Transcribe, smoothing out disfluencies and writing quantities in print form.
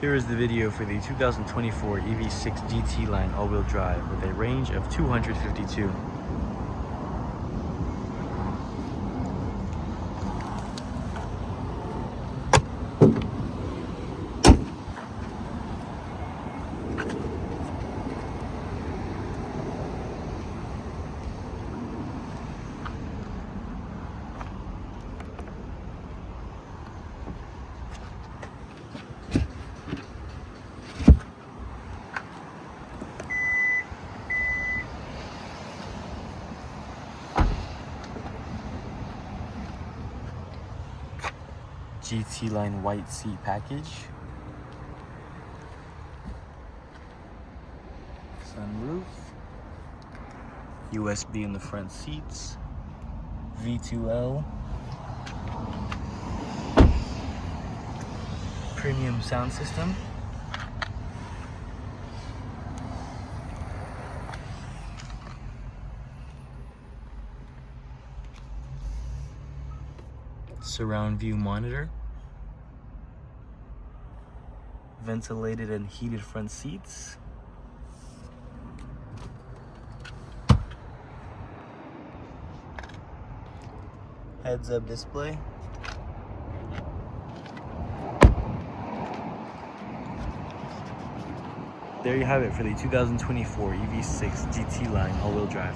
Here is the video for the 2024 EV6 GT-Line all-wheel drive with a range of 252. GT-Line white seat package, sunroof, USB in the front seats, V2L, premium sound system, surround view monitor, ventilated and heated front seats, heads-up display, there you have it for the 2024 EV6 GT-Line all-wheel drive.